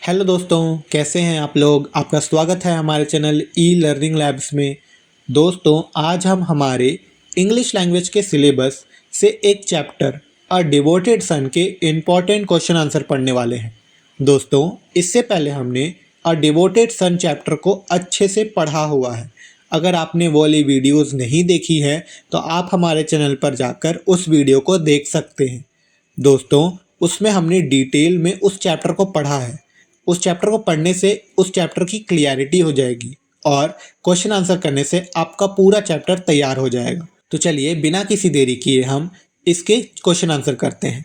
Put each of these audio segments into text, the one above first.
Hello दोस्तों, कैसे हैं आप लोग। आपका स्वागत है हमारे चैनल ई लर्निंग लैब्स में। दोस्तों, आज हम हमारे इंग्लिश लैंग्वेज के सिलेबस से एक चैप्टर अ डिवोटेड सन के इम्पॉर्टेंट क्वेश्चन आंसर पढ़ने वाले हैं। दोस्तों, इससे पहले हमने अ डिवोटेड सन चैप्टर को अच्छे से पढ़ा हुआ है। अगर आपने वो वाली वीडियोज़ नहीं देखी है तो आप हमारे चैनल पर जाकर उस वीडियो को देख सकते हैं। दोस्तों, उसमें हमने डिटेल में उस चैप्टर को पढ़ा है। उस चैप्टर को पढ़ने से उस चैप्टर की क्लियरिटी हो जाएगी और क्वेश्चन आंसर करने से आपका पूरा चैप्टर तैयार हो जाएगा। तो चलिए बिना किसी देरी किए हम इसके क्वेश्चन आंसर करते हैं।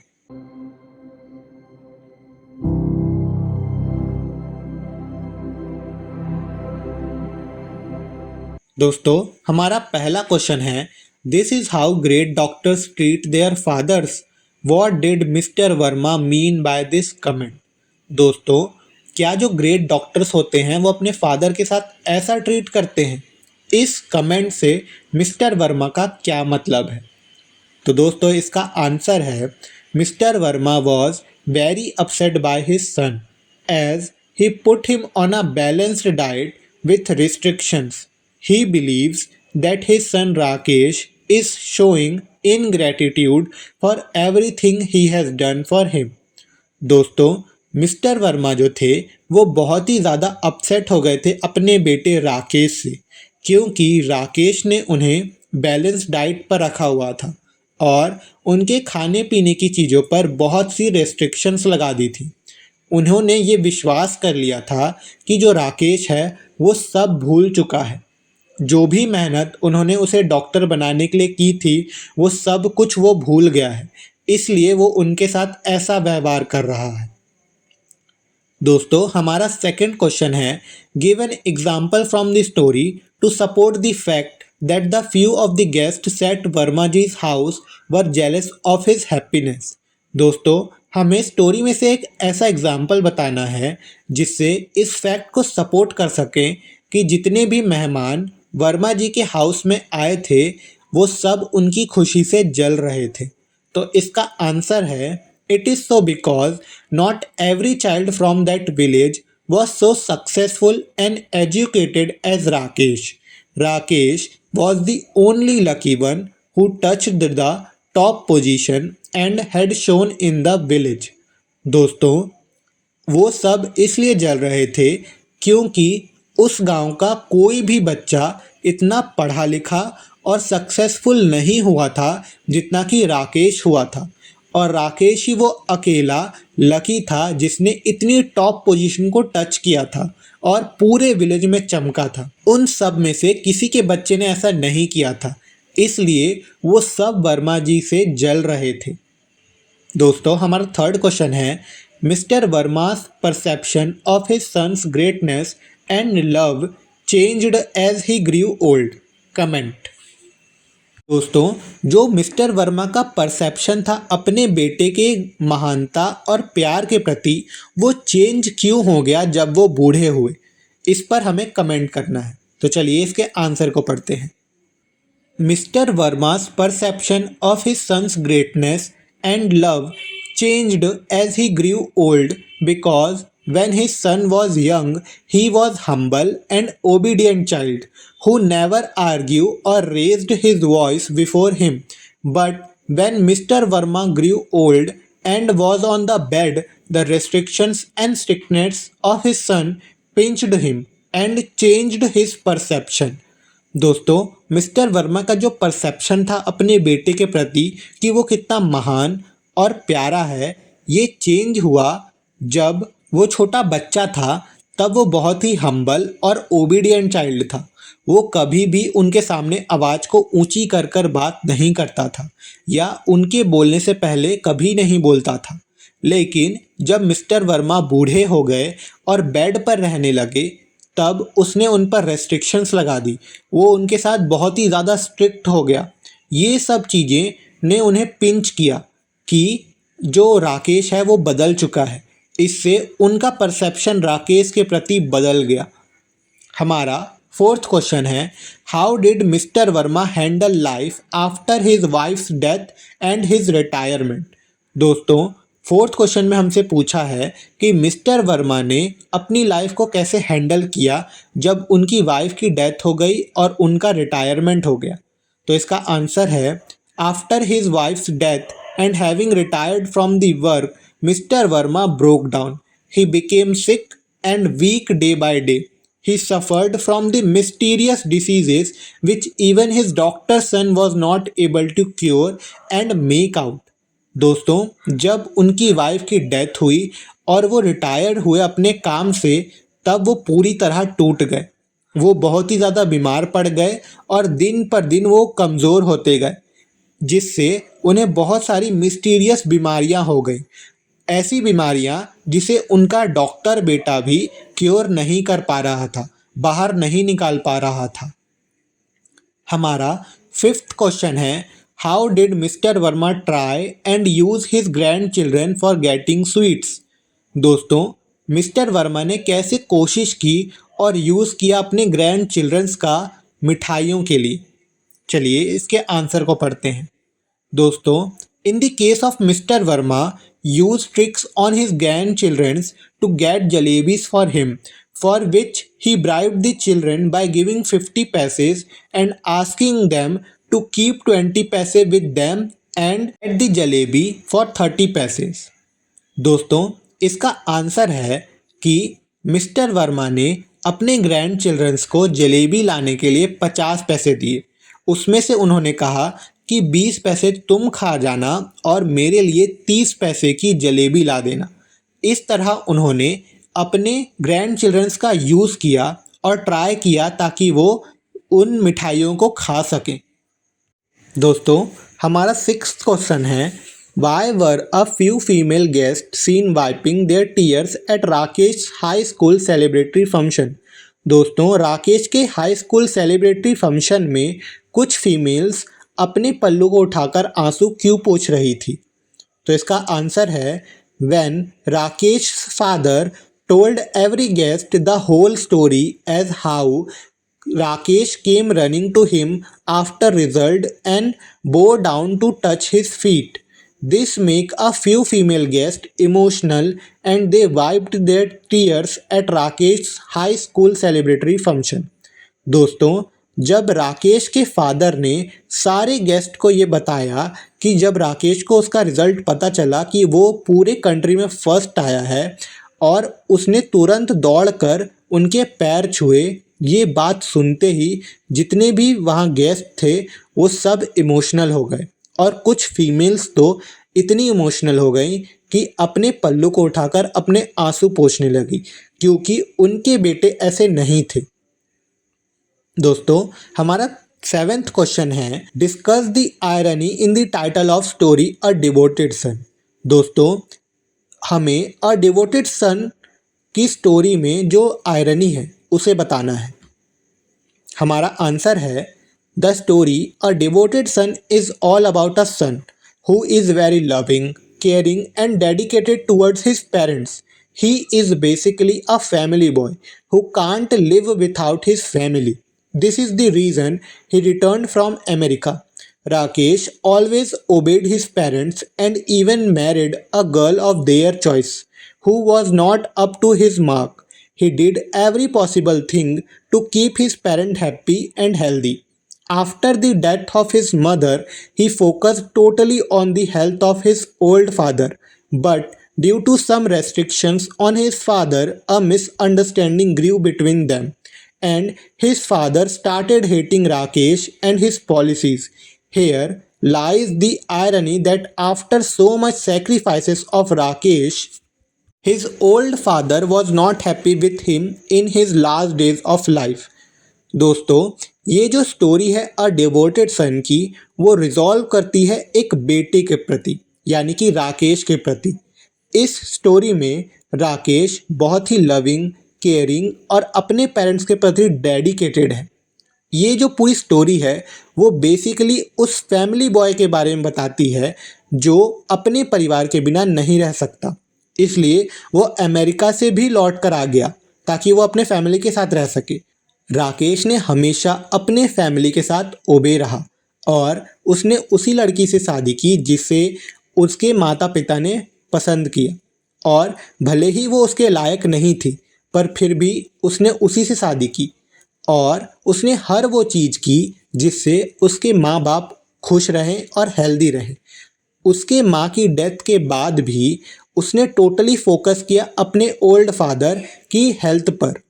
दोस्तों, हमारा पहला क्वेश्चन है, this is how great doctors treat their fathers. What did Mr Verma mean by this comment. दोस्तों, क्या जो ग्रेट डॉक्टर्स होते हैं वो अपने फादर के साथ ऐसा ट्रीट करते हैं? इस कमेंट से मिस्टर वर्मा का क्या मतलब है? तो दोस्तों, इसका आंसर है, Mr Verma was very upset by his son as he put him on a balanced diet with restrictions. He believes that his son Rakesh is showing ingratitude for everything he has done for him। दोस्तों, Mr Verma जो थे वो बहुत ही ज़्यादा upset हो गए थे अपने बेटे राकेश से, क्योंकि राकेश ने उन्हें बैलेंस डाइट पर रखा हुआ था और उनके खाने पीने की चीज़ों पर बहुत सी रेस्ट्रिक्शंस लगा दी थी। उन्होंने ये विश्वास कर लिया था कि जो राकेश है वो सब भूल चुका है। जो भी मेहनत उन्होंने उसे डॉक्टर बनाने के लिए की थी वो सब कुछ वो भूल गया है, इसलिए वो उनके साथ ऐसा व्यवहार कर रहा है। दोस्तों, हमारा सेकंड क्वेश्चन है, give an example from the story to support the fact that the few of the guest set Verma ji's house were jealous of his happiness. दोस्तों, हमें स्टोरी में से एक ऐसा एग्जाम्पल बताना है जिससे इस फैक्ट को सपोर्ट कर सकें कि जितने भी मेहमान वर्मा जी के हाउस में आए थे वो सब उनकी खुशी से जल रहे थे। तो इसका आंसर है, it is so because not every child from that village was so successful and educated as Rakesh. Rakesh was the only lucky one who touched the top position and had shone in the village. दोस्तों, वो सब इसलिए जल रहे थे क्योंकि उस गांव का कोई भी बच्चा इतना पढ़ा लिखा और सक्सेसफुल नहीं हुआ था जितना कि राकेश हुआ था, और राकेश ही वो अकेला लकी था जिसने इतनी टॉप पोजीशन को टच किया था और पूरे विलेज में चमका था। उन सब में से किसी के बच्चे ने ऐसा नहीं किया था, इसलिए वो सब वर्मा जी से जल रहे थे। दोस्तों, हमारा थर्ड क्वेश्चन है, mister Verma's perception of his sons greatness and love changed as he grew old. Comment. दोस्तों, जो मिस्टर वर्मा का परसेप्शन था अपने बेटे के महानता और प्यार के प्रति, वो चेंज क्यों हो गया जब वो बूढ़े हुए, इस पर हमें कमेंट करना है। तो चलिए इसके आंसर को पढ़ते हैं। Mister Verma's perception of his son's greatness and love changed as he grew old because when his son was young, he was humble and obedient child who never argued or raised his voice before him. But when Mr. Verma grew old and was on the bed, the restrictions and strictness of his son pinched him and changed his perception। दोस्तों, Mr Verma का जो perception था अपने बेटे के प्रति कि वो कितना महान और प्यारा है, ये चेंज हुआ जब वो छोटा बच्चा था। तब वो बहुत ही हम्बल और ओबीडियंट चाइल्ड था। वो कभी भी उनके सामने आवाज़ को ऊंची कर कर बात नहीं करता था या उनके बोलने से पहले कभी नहीं बोलता था। लेकिन जब मिस्टर वर्मा बूढ़े हो गए और बेड पर रहने लगे, तब उसने उन पर रेस्ट्रिक्शंस लगा दी। वो उनके साथ बहुत ही ज़्यादा स्ट्रिक्ट हो गया। ये सब चीज़ें ने उन्हें पिंच किया कि जो राकेश है वो बदल चुका है। इससे उनका परसेप्शन राकेश के प्रति बदल गया। हमारा फोर्थ क्वेश्चन है, how did Mr Verma handle life after his wife's death and his retirement. दोस्तों, फोर्थ क्वेश्चन में हमसे पूछा है कि मिस्टर वर्मा ने अपनी लाइफ को कैसे हैंडल किया जब उनकी वाइफ की डेथ हो गई और उनका रिटायरमेंट हो गया। तो इसका आंसर है after his wife's death and having retired from the work Mr Verma broke down. He became sick and weak day by day. He suffered from the mysterious diseases which even his doctor son was not able to cure and make out। दोस्तों, जब उनकी wife की death हुई और वो retired हुए अपने काम से, तब वो पूरी तरह टूट गए। वो बहुत ही ज़्यादा बीमार पड़ गए और दिन पर दिन वो कमज़ोर होते गए, जिससे उन्हें बहुत सारी मिस्टीरियस बीमारियां हो गई। ऐसी बीमारियां जिसे उनका डॉक्टर बेटा भी क्योर नहीं कर पा रहा था, बाहर नहीं निकाल पा रहा था। हमारा फिफ्थ क्वेश्चन है how did Mr Verma try and use his grand children for getting sweets. दोस्तों, मिस्टर वर्मा ने कैसे कोशिश की और यूज़ किया अपने ग्रैंड चिल्ड्रंस का मिठाइयों के लिए। चलिए इसके आंसर को पढ़ते हैं। दोस्तों, in the case of Mr. Verma used tricks on his grandchildren to get jalebis for him, for which he bribed the children by giving 50 paise and asking them to keep 20 paise with them and get the jalebi for 30 paise। दोस्तों, इसका answer है कि mister Verma ने अपने grand children's को जलेबी लाने के लिए 50 पैसे दिए। उसमें से उन्होंने कहा कि 20 पैसे तुम खा जाना और मेरे लिए 30 पैसे की जलेबी ला देना। इस तरह उन्होंने अपने ग्रैंड चिल्ड्रंस का यूज़ किया और ट्राई किया ताकि वो उन मिठाइयों को खा सकें। दोस्तों, हमारा सिक्स्थ क्वेश्चन है why were a few female guests seen wiping their tears at Rakesh high school celebratory function. दोस्तों, राकेश के हाई स्कूल सेलिब्रेटरी फंक्शन में कुछ फीमेल्स अपने पल्लू को उठाकर आंसू क्यों पोंछ रही थी। तो इसका आंसर है when Rakesh father told every guest the whole story as how Rakesh came running to him after result and bore down to touch his feet. This make a few female guests emotional and they wiped their tears at Rakesh's high school celebratory function। दोस्तों, जब राकेश के father ने सारे guest को ये बताया कि जब राकेश को उसका रिजल्ट पता चला कि वो पूरे कंट्री में फर्स्ट आया है और उसने तुरंत दौड़कर उनके पैर छुए, ये बात सुनते ही जितने भी वहाँ गेस्ट थे वो सब इमोशनल हो गए और कुछ फीमेल्स तो इतनी इमोशनल हो गई कि अपने पल्लू को उठाकर अपने आंसू पोंछने लगी, क्योंकि उनके बेटे ऐसे नहीं थे। दोस्तों, हमारा सेवेंथ क्वेश्चन है discuss the irony in the title of story a devoted son. दोस्तों, हमें अ डिवोटेड सन की स्टोरी में जो आयरनी है उसे बताना है। हमारा आंसर है the story a devoted son is all about a son who is very loving, caring and dedicated towards his parents. He is basically a family boy who can't live without his family. This is the reason he returned from America. Rakesh always obeyed his parents and even married a girl of their choice who was not up to his mark. He did every possible thing to keep his parents happy and healthy. After the death of his mother, he focused totally on the health of his old father. But due to some restrictions on his father, a misunderstanding grew between them and his father started hating Rakesh and his policies. Here lies the irony that after so much sacrifices of Rakesh, his old father was not happy with him in his last days of life। दोस्तों, ये जो story है अ devoted सन की, वो resolve करती है एक बेटे के प्रति, यानी कि राकेश के प्रति। इस स्टोरी में राकेश बहुत ही लविंग, केयरिंग और अपने पेरेंट्स के प्रति डेडिकेटेड है। ये जो पूरी स्टोरी है वो बेसिकली उस फैमिली बॉय के बारे में बताती है जो अपने परिवार के बिना नहीं रह सकता, इसलिए वो अमेरिका से भी लौट कर आ गया ताकि वो अपने फैमिली के साथ रह सके। राकेश ने हमेशा अपने फैमिली के साथ ओबे रहा और उसने उसी लड़की से शादी की जिससे उसके माता पिता ने पसंद किया और भले ही वो उसके लायक नहीं थी पर फिर भी उसने उसी से शादी की और उसने हर वो चीज़ की जिससे उसके माँ बाप खुश रहें और हेल्दी रहें। उसके माँ की डेथ के बाद भी उसने टोटली फोकस किया अपने ओल्ड फादर की हेल्थ पर।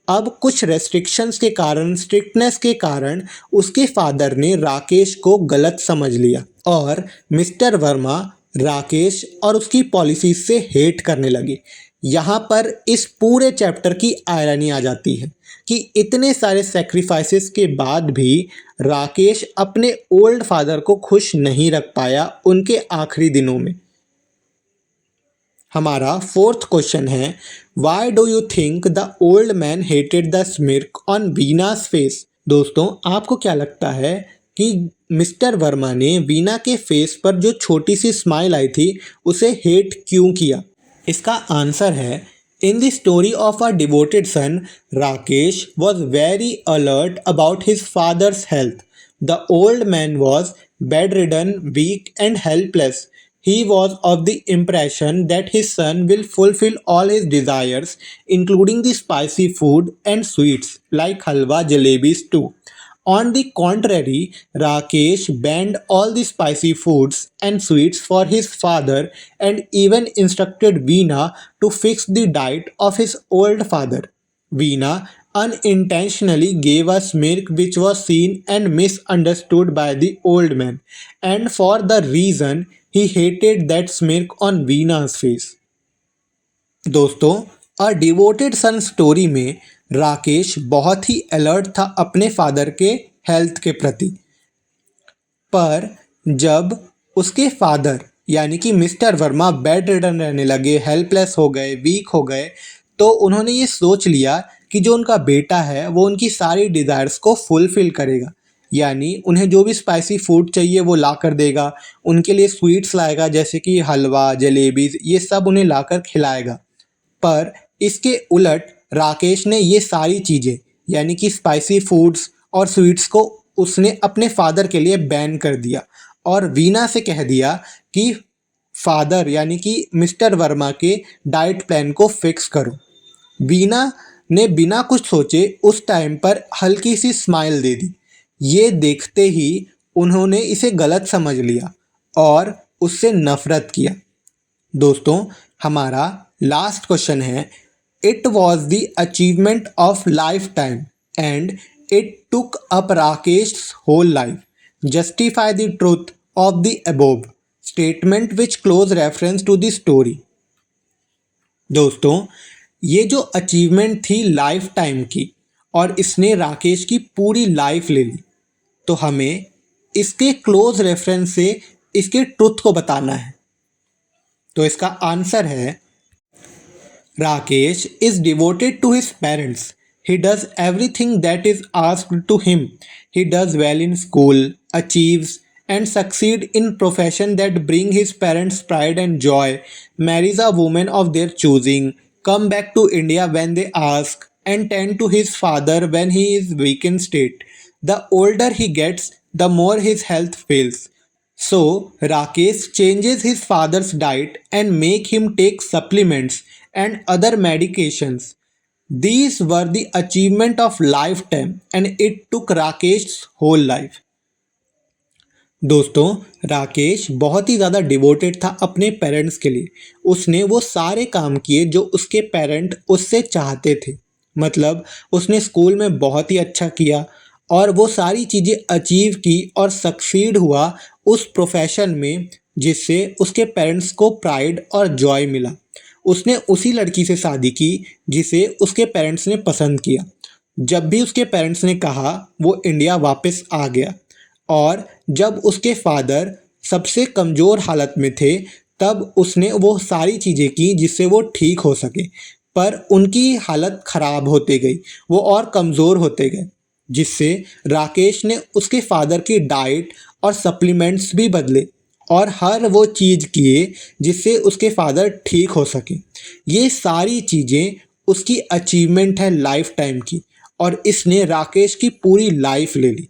अब कुछ रेस्ट्रिक्शंस के कारण, स्ट्रिक्टनेस के कारण उसके फादर ने राकेश को गलत समझ लिया और मिस्टर वर्मा राकेश और उसकी पॉलिसीज से हेट करने लगे। यहाँ पर इस पूरे चैप्टर की आयरनी आ जाती है कि इतने सारे सेक्रीफाइसेस के बाद भी राकेश अपने ओल्ड फादर को खुश नहीं रख पाया उनके आखिरी दिनों में। हमारा फोर्थ क्वेश्चन है, why do you think the old man hated the smirk on Veena's face. दोस्तों, आपको क्या लगता है कि मिस्टर वर्मा ने वीना के फेस पर जो छोटी सी स्माइल आई थी उसे हेट क्यों किया? इसका आंसर है, in the story of a devoted son, Rakesh was very alert about his father's health. The old man was bedridden, weak and helpless. He was of the impression that his son will fulfill all his desires, including the spicy food and sweets like halwa, jalebis too. On the contrary, Rakesh banned all the spicy foods and sweets for his father and even instructed Veena to fix the diet of his old father. Veena unintentionally gave us milk which was seen and misunderstood by the old man, and for the reason he hated that smirk on Veena's face. दोस्तों, अ devoted सन story में राकेश बहुत ही alert था अपने father के health के प्रति, पर जब उसके फादर यानी कि मिस्टर वर्मा बेड रिडन रहने लगे, हेल्पलेस हो गए, वीक हो गए, तो उन्होंने ये सोच लिया कि जो उनका बेटा है वो उनकी सारी डिज़ायर्स को फुलफ़िल करेगा। यानी उन्हें जो भी स्पाइसी फूड चाहिए वो ला कर देगा, उनके लिए स्वीट्स लाएगा जैसे कि हलवा, जलेबीज़, ये सब उन्हें लाकर खिलाएगा। पर इसके उलट राकेश ने ये सारी चीज़ें यानी कि स्पाइसी फूड्स और स्वीट्स को उसने अपने फादर के लिए बैन कर दिया और वीना से कह दिया कि फादर यानी कि मिस्टर वर्मा के डाइट प्लान को फिक्स करो। वीना ने बिना कुछ सोचे उस टाइम पर हल्की सी स्माइल दे दी। ये देखते ही उन्होंने इसे गलत समझ लिया और उससे नफरत किया। दोस्तों, हमारा लास्ट क्वेश्चन है, it was the achievement of life time and it took up Rakesh whole life, justify the truth of the above statement which close reference to the story. दोस्तों, ये जो अचीवमेंट थी लाइफ टाइम की और इसने राकेश की पूरी लाइफ ले ली, तो हमें इसके क्लोज रेफरेंस से इसके ट्रुथ को बताना है। तो इसका आंसर है, Rakesh is devoted to his parents. He does everything that is asked to him. He does well in school, achieves and succeed in profession that bring his parents pride and joy, marries a woman of their choosing, come back to India when they ask, and tend to his father when he is weak in state. The older he gets, the more his health fails. So Rakesh changes his father's diet and make him take supplements and other medications. These were the achievement of lifetime and it took Rakesh's whole life. दोस्तों, राकेश बहुत ही ज़्यादा devoted था अपने parents के लिए। उसने वो सारे काम किए जो उसके पेरेंट उससे चाहते थे। मतलब उसने स्कूल में बहुत ही अच्छा किया और वो सारी चीज़ें अचीव की और सक्सीड हुआ उस प्रोफेशन में जिससे उसके पेरेंट्स को प्राइड और जॉय मिला। उसने उसी लड़की से शादी की जिसे उसके पेरेंट्स ने पसंद किया। जब भी उसके पेरेंट्स ने कहा वो इंडिया वापस आ गया और जब उसके फादर सबसे कमज़ोर हालत में थे तब उसने वो सारी चीज़ें की जिससे वो ठीक हो सके, पर उनकी हालत ख़राब होते गई, वो और कमज़ोर होते गए, जिससे राकेश ने उसके फादर की डाइट और सप्लीमेंट्स भी बदले और हर वो चीज़ किए जिससे उसके फादर ठीक हो सके। ये सारी चीज़ें उसकी अचीवमेंट है लाइफ टाइम की और इसने राकेश की पूरी लाइफ ले ली।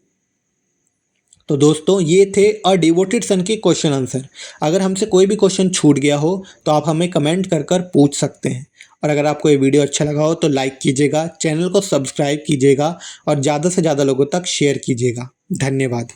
तो दोस्तों ये थे अ डिवोटेड सन के क्वेश्चन आंसर। अगर हमसे कोई भी क्वेश्चन छूट गया हो तो आप हमें कमेंट कर कर पूछ सकते हैं। और अगर आपको ये वीडियो अच्छा लगा हो तो लाइक कीजिएगा, चैनल को सब्सक्राइब कीजिएगा और ज़्यादा से ज़्यादा लोगों तक शेयर कीजिएगा। धन्यवाद।